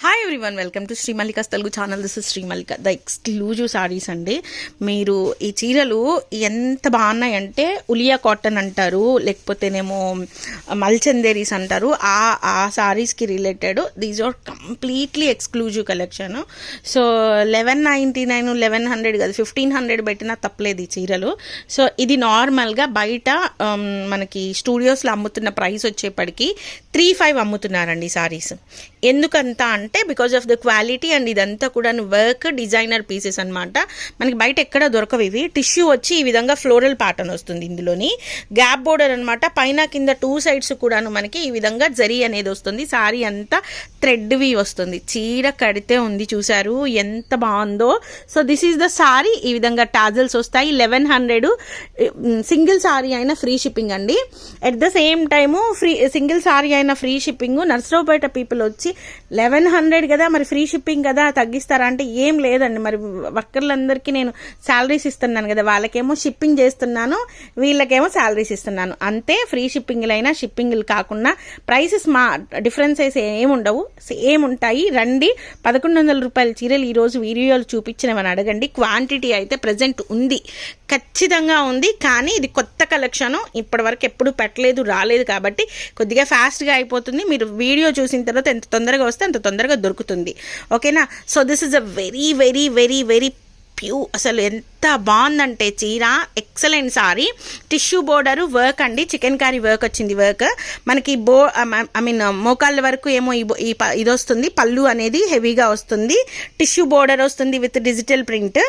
Hi everyone, welcome to Shri Mallika's Telugu channel. This is Shri Mallika. The exclusive sarees అండి. మీరు ఈ చీరలు ఎంత బాగున్నాయంటే ఉలియా కాటన్ అంటారు, లేకపోతేనేమో మల్చందేరీస్ అంటారు. ఆ సారీస్కి related these are completely exclusive collection. So 1199 1100 కదా, 1500 పెట్టినా తప్పలేదు ఈ చీరలు. సో ఇది నార్మల్గా బయట మనకి స్టూడియోస్లో అమ్ముతున్న ప్రైస్ వచ్చేప్పటికి 3500 అమ్ముతున్నారండి సారీస్. ఎందుకంత అంటే because of the quality and ఇదంతా కూడా వర్క్ డిజైనర్ పీసెస్ అనమాట. మనకి బయట ఎక్కడ దొరకవు ఇవి. టిష్యూ వచ్చి ఈ విధంగా ఫ్లోరల్ ప్యాటర్న్ వస్తుంది, ఇందులోని గ్యాప్ బోర్డర్ అనమాట. పైన కింద 2 సైడ్స్ కూడాను మనకి ఈ విధంగా జరీ అనేది వస్తుంది. సారీ అంతా థ్రెడ్వి వస్తుంది. చీర కడితే ఉంది, చూసారు ఎంత బాగుందో. So this is the sorry. ఈ విధంగా టాజల్స్ వస్తాయి. 1100 సింగిల్ సారీ అయినా ఫ్రీ షిప్పింగ్ అండి. At the same time single sorry అయినా ఫ్రీ షిప్పింగ్. నర్సరావుపేట పీపుల్ వచ్చి 1100 కదా, మరి ఫ్రీ షిప్పింగ్ కదా తగ్గిస్తారా అంటే ఏం లేదండి. మరి వర్కర్లందరికీ నేను శాలరీస్ ఇస్తున్నాను కదా, వాళ్ళకేమో షిప్పింగ్ చేస్తున్నాను, వీళ్ళకేమో శాలరీస్ ఇస్తున్నాను అంతే. ఫ్రీ షిప్పింగ్లైనా షిప్పింగ్లు కాకుండా ప్రైసెస్ డిఫరెన్సెస్ ఏముండవు, సేమ్ ఉంటాయి. రండి. 1100 రూపాయల చీరలు ఈరోజు వీడియోలు చూపించినవని అడగండి. క్వాంటిటీ అయితే ప్రజెంట్ ఉంది, ఖచ్చితంగా ఉంది. కానీ ఇది కొత్త కలెక్షన్, ఇప్పటి వరకు ఎప్పుడు పెట్టలేదు, రాలేదు. కాబట్టి కొద్దిగా ఫాస్ట్గా అయిపోతుంది. మీరు వీడియో చూసిన తర్వాత ఎంత తొందరగా వస్తే అంత తొందరగా దొరుకుతుంది. ఓకేనా? So this is a very very very very అసలు ఎంత బాగుందంటే చీర, excellent sorry. Tissue border work అండి, చికెన్ కర్రీ వర్క్ వచ్చింది. వర్క్ మనకి మోకాళ్ళ వరకు ఏమో ఇది వస్తుంది. పళ్ళు అనేది హెవీగా వస్తుంది. టిష్యూ బోర్డర్ వస్తుంది విత్ డిజిటల్ ప్రింట్.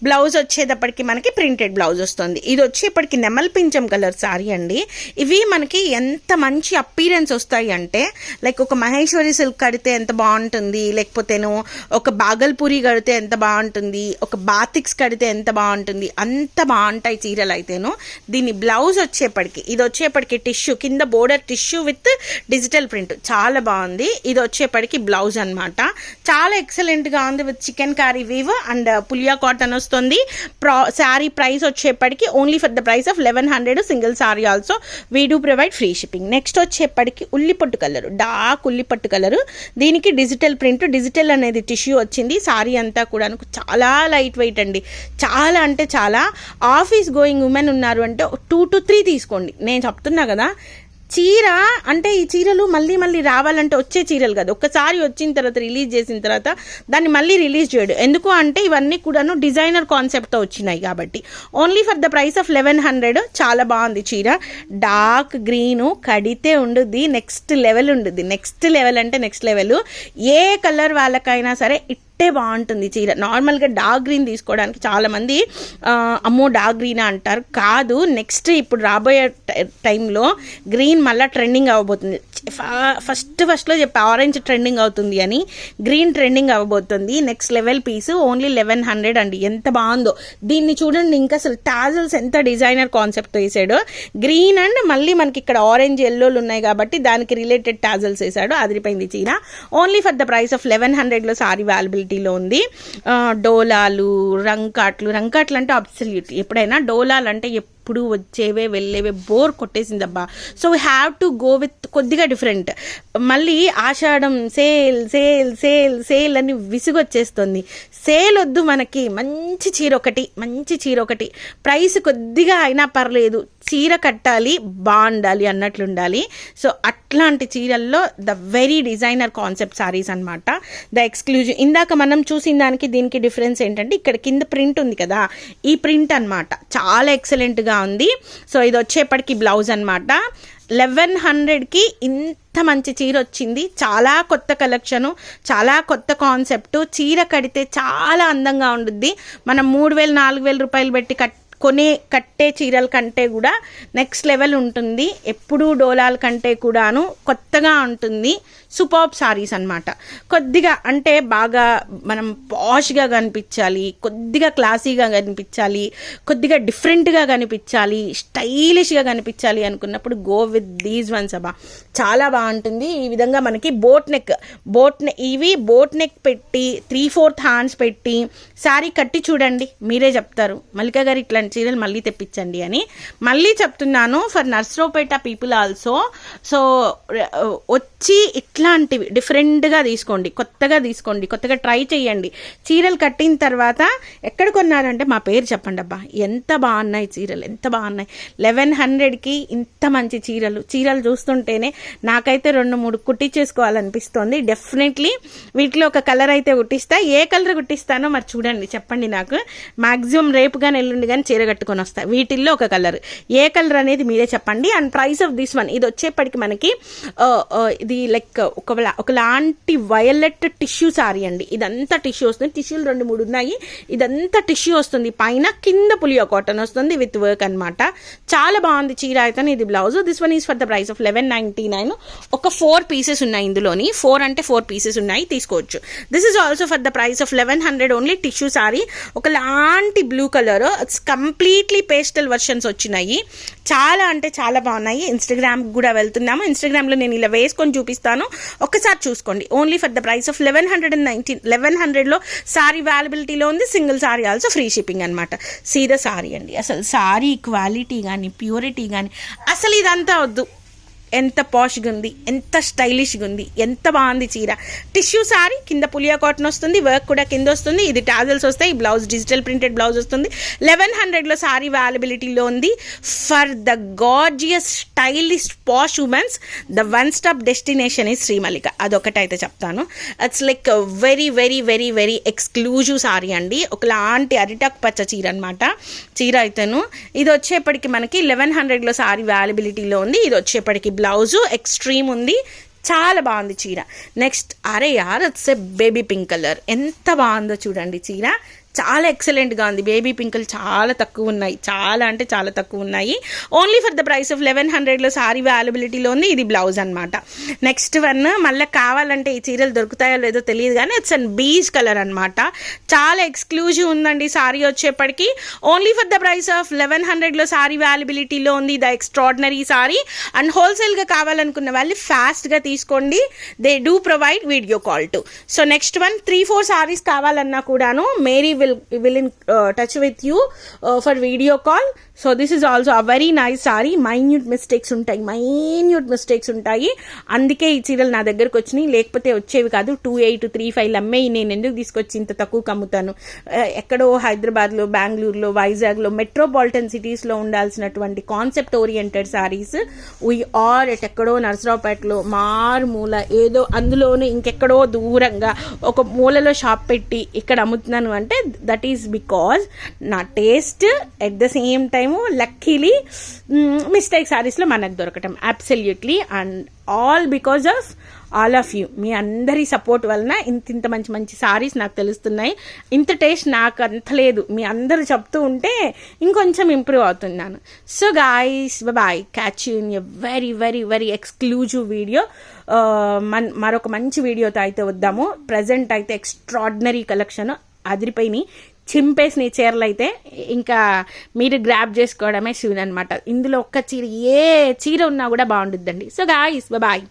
బ్లౌజ్ వచ్చేటప్పటికి మనకి ప్రింటెడ్ బ్లౌజ్ వస్తుంది. ఇది వచ్చేప్పటికి నెమల్ పింఛం కలర్ సారీ అండి. ఇవి మనకి ఎంత మంచి అపీరెన్స్ వస్తాయి అంటే, లైక్ ఒక మహేశ్వరి సిల్క్ కడితే ఎంత బాగుంటుంది, లేకపోతేను ఒక బాగల్పూరి కడితే ఎంత బాగుంటుంది, ఒక బాతిక్స్ కడితే ఎంత బాగుంటుంది, అంత బాగుంటాయి చీరలు అయితేను. దీని బ్లౌజ్ వచ్చేప్పటికి ఇది వచ్చేప్పటికి టిష్యూ, కింద border tissue with digital print, చాలా బాగుంది. ఇది వచ్చేప్పటికి బ్లౌజ్ అనమాట. చాలా ఎక్సలెంట్గా ఉంది with chicken curry weave and పులియా కాటన్ వస్తుంది. శారీ ప్రైస్ వచ్చేప్పటికి only for the price of 1100 single sari. Also we do provide free shipping. Next వచ్చేప్పటికి ఉల్లిపట్టు కలరు, డార్క్ ఉల్లిపట్టు కలరు. దీనికి డిజిటల్ ప్రింట్, డిజిటల్ అనేది టిష్యూ వచ్చింది. సారీ అంతా కూడా చాలా లైట్ వెయిట్ అండి. చాలా అంటే చాలా. ఆఫీస్ గోయింగ్ ఉమెన్ ఉన్నారు అంటే 2 to 3 తీసుకోండి. నేను చెప్తున్నా కదా, చీర అంటే ఈ చీరలు మళ్ళీ మళ్ళీ రావాలంటే వచ్చే చీరలు కదా, ఒక్కసారి వచ్చిన తర్వాత రిలీజ్ చేసిన తర్వాత దాన్ని మళ్ళీ రిలీజ్ చేయడు. ఎందుకు అంటే ఇవన్నీ కూడాను డిజైనర్ కాన్సెప్ట్తో వచ్చినాయి కాబట్టి. Only for the price of 1100. చాలా బాగుంది చీర. డార్క్ గ్రీను కడితే ఉండుద్ది, నెక్స్ట్ లెవెల్ ఉండుద్ది. నెక్స్ట్ లెవెల్ అంటే నెక్స్ట్ లెవెల్. ఏ కలర్ వాళ్ళకైనా సరే బాగుంటుంది చీర. నార్మల్గా డార్క్ గ్రీన్ తీసుకోవడానికి చాలామంది అమ్మో డార్క్ గ్రీన్ అంటారు. కాదు, నెక్స్ట్ ఇప్పుడు రాబోయే టైంలో గ్రీన్ మళ్ళీ ట్రెండింగ్ అవ్వబోతుంది. ఫస్ట్లో చెప్పి ఆరెంజ్ ట్రెండింగ్ అవుతుంది అని, గ్రీన్ ట్రెండింగ్ అవ్వబోతుంది. Next level piece. ఓన్లీ 1100 అండి. ఎంత బాగుందో దీన్ని చూడండి. ఇంకా అసలు టాజల్స్ ఎంత డిజైనర్ కాన్సెప్ట్ వేసాడు. గ్రీన్ అండ్ మళ్ళీ మనకి ఇక్కడ ఆరెంజ్ ఎల్లోలు ఉన్నాయి కాబట్టి దానికి రిలేటెడ్ టాజల్స్ వేసాడు. అదిరిపోయింది చీర. Only for the price of 1100లో సారీ అవైలబిలిటీలో ఉంది. డోలాలు, రంకాట్లు అంటే అబ్సల్యూట్. ఎప్పుడైనా డోలాలు అంటే ఎప్పుడు వచ్చేవే వెళ్ళేవే బోర్ కొట్టేసిందబ్బా. So we have to go with కొద్దిగా డిఫరెంట్. మళ్ళీ ఆషాఢం సేల్ సేల్ సేల్ సేల్ అని విసుగొచ్చేస్తుంది. సేల్ వద్దు మనకి. మంచి చీర ఒకటి ప్రైస్ కొద్దిగా అయినా పర్లేదు, చీర కట్టాలి, బాగుండాలి అన్నట్లుండాలి. సో అట్లాంటి చీరల్లో the very designer concept saris అనమాట. The exclusive. ఇందాక మనం చూసిన దానికి దీనికి డిఫరెన్స్ ఏంటంటే ఇక్కడ కింద ప్రింట్ ఉంది కదా, ఈ ప్రింట్ అనమాట. చాలా ఎక్సలెంట్గా ఉంది. సో ఇది వచ్చేప్పటికి బ్లౌజ్ అనమాట. 1100కి ఇంత మంచి చీర వచ్చింది. చాలా కొత్త కలెక్షను, చాలా కొత్త కాన్సెప్ట్. చీర కడితే చాలా అందంగా ఉంటుంది. మనం 3000 4000 రూపాయలు పెట్టి కట్టే చీరల కంటే కూడా నెక్స్ట్ లెవెల్ ఉంటుంది. ఎప్పుడూ డోలాల కంటే కూడాను కొత్తగా ఉంటుంది. సూపర్బ్ సారీస్ అనమాట. కొద్దిగా అంటే బాగా మనం పాష్గా కనిపించాలి, కొద్దిగా క్లాసీగా కనిపించాలి, కొద్దిగా డిఫరెంట్గా కనిపించాలి, స్టైలిష్గా కనిపించాలి అనుకున్నప్పుడు గో విత్ దీస్ వన్స్ అబ్బా. చాలా బాగుంటుంది. ఈ విధంగా మనకి బోట్ నెక్ ఇవి బోట్ నెక్ పెట్టి 3/4 హ్యాండ్స్ పెట్టి శారీ కట్టి చూడండి, మీరే చెప్తారు మల్లిక గారు ఇట్లాంటి చీరలు మళ్ళీ తెప్పించండి అని. మళ్ళీ చెప్తున్నాను, for Narasaraopet people also. So వచ్చి ఇట్లా ఇట్లాంటివి డిఫరెంట్గా తీసుకోండి, కొత్తగా ట్రై చేయండి. చీరలు కట్టిన తర్వాత ఎక్కడ కొన్నారంటే మా పేరు చెప్పండి అబ్బా, ఎంత బాగున్నాయి చీరలు, ఎంత బాగున్నాయి. 1100కి ఇంత మంచి చీరలు చూస్తుంటేనే నాకైతే 2-3 కుట్టించేసుకోవాలనిపిస్తుంది. డెఫినెట్లీ వీటిలో ఒక కలర్ అయితే కుట్టిస్తా. ఏ కలర్ కుట్టిస్తానో మరి చూడండి, చెప్పండి నాకు. మ్యాక్సిమం రేపు కానీ ఎల్లుండి కానీ చీర కట్టుకొని వస్తా. వీటిల్లో ఒక కలర్, ఏ కలర్ అనేది మీరే చెప్పండి. And price of this one, ఇది వచ్చేప్పటికి మనకి ఇది లైక్ ఒకలాంటి వయలెట్ టిష్యూ సారీ అండి. ఇదంతా టిష్యూ వస్తుంది, టిష్యూలు 2-3 ఉన్నాయి. ఇదంతా టిష్యూ వస్తుంది, పైన కింద పులియో కాటన్ వస్తుంది విత్ వర్క్ అనమాట. చాలా బాగుంది చీర అయితే. ఇది blouse. This one is for the price of 1199. ఒక 4 పీసెస్ ఉన్నాయి ఇందులోని, 4 పీసెస్ ఉన్నాయి, తీసుకోవచ్చు. This is also for the price of 1100 only. Tissue sari, ఒకలాంటి blue colour, it's completely pastel versions వచ్చినాయి. చాలా అంటే చాలా బాగున్నాయి. ఇన్స్టాగ్రామ్ కూడా వెళ్తున్నాము, ఇన్స్టాగ్రామ్లో నేను ఇలా వేసుకొని చూపిస్తాను, ఒక్కసారి చూసుకోండి. Only for the price of 1100లో సారీ అవైలబిలిటీలో ఉంది. Single sari also free shipping అనమాట. సీదా సారీ అండి. అసలు సారీ క్వాలిటీ కానీ ప్యూరిటీ కానీ అసలు ఇదంతా వద్దు. ఎంత పాష్గా ఉంది, ఎంత స్టైలిష్గా ఉంది, ఎంత బాగుంది చీర. టిష్యూ సారీ, కింద పులియా కాటన్ వస్తుంది, వర్క్ కూడా కింద వస్తుంది. ఇది టాజల్స్ వస్తాయి, బ్లౌజ్ డిజిటల్ ప్రింటెడ్ బ్లౌజ్ వస్తుంది. 1100లో సారీ అవైలబిలిటీలో ఉంది. For the gorgeous stylish posh women's the one stop destination is Srimallika. అదొకటైతే చెప్తాను. It's like very very very very exclusive sari అండి. ఒకలాంటి అరిటాక్ పచ్చ చీర అనమాట. చీర అయితేను ఇది వచ్చేప్పటికి మనకి 1100లో సారీ అవైలబిలిటీలో ఉంది. ఇది వచ్చేప్పటికి బ్లౌజు ఎక్స్ట్రీమ్ ఉంది, చాలా బాగుంది చీర. నెక్స్ట్ అరే యార్, it's a baby pink colour. ఎంత బాగుందో చూడండి చీర, చాలా ఎక్సలెంట్గా ఉంది. బేబీ పింకులు చాలా తక్కువ ఉన్నాయి, చాలా అంటే చాలా తక్కువ ఉన్నాయి. Only for the price of 1100లో సారీ అవైలబిలిటీలో ఉంది. ఇది బ్లౌజ్ అనమాట. నెక్స్ట్ వన్ మళ్ళీ కావాలంటే ఈ చీరలు దొరుకుతాయో లేదో తెలియదు కానీ ఇట్స్ అన్ బీజ్ కలర్ అనమాట. చాలా ఎక్స్క్లూజివ్ ఉందండి సారీ వచ్చేప్పటికి. Only for the price of 1100లో సారీ అవైలబిలిటీలో ఉంది ద ఎక్స్ట్రాడినరీ సారీ. అండ్ హోల్సేల్గా కావాలనుకున్న వాళ్ళు ఫాస్ట్గా తీసుకోండి. They do provide video call too. So next one 3-4 sarees కావాలన్నా కూడాను Mary will in touch with you for video call. So this is also a very nice saree. Minute mistakes ఉంటాయి, అందుకే ఈ చీరలు నా దగ్గరకు వచ్చినాయి, లేకపోతే వచ్చేవి కాదు. 2835 అమ్మేయి నేను ఎందుకు తీసుకొచ్చి ఇంత తక్కువకి అమ్ముతాను. ఎక్కడో హైదరాబాద్లో, బెంగళూరులో, వైజాగ్లో, మెట్రోపాలిటన్ సిటీస్లో ఉండాల్సినటువంటి కాన్సెప్ట్ ఓరియంటెడ్ సారీస్ వీఆర్ ఎక్కడో నర్సరావుపేటలో మారుమూల ఏదో అందులోనే ఇంకెక్కడో దూరంగా ఒక మూలలో షాప్ పెట్టి ఇక్కడ అమ్ముతున్నాను అంటే దట్ ఈస్ బికాజ్ నా taste at the same time luckily mistake సారీస్లో మనకు దొరకటం. Absolutely. And all because of all of you, మీ అందరి సపోర్ట్ వలన ఇంత మంచి మంచి సారీస్ నాకు తెలుస్తున్నాయి. ఇంత టేస్ట్ నాకు అంత లేదు, మీ అందరూ చెప్తూ ఉంటే ఇంకొంచెం ఇంప్రూవ్ అవుతున్నాను. So guys, bye, catch you in a very very very exclusive video. మరొక మంచి వీడియోతో అయితే వద్దాము. ప్రజెంట్ అయితే ఎక్స్ట్రాడినరీ కలెక్షన్ అదిరిపోయినాయి, చింపేసిన చీరలు అయితే ఇంకా మీరు గ్రాప్ చేసుకోవడమే శివుని అనమాట. ఇందులో ఒక్క చీర, ఏ చీర ఉన్నా కూడా బాగుంటుందండి. So guys, bye.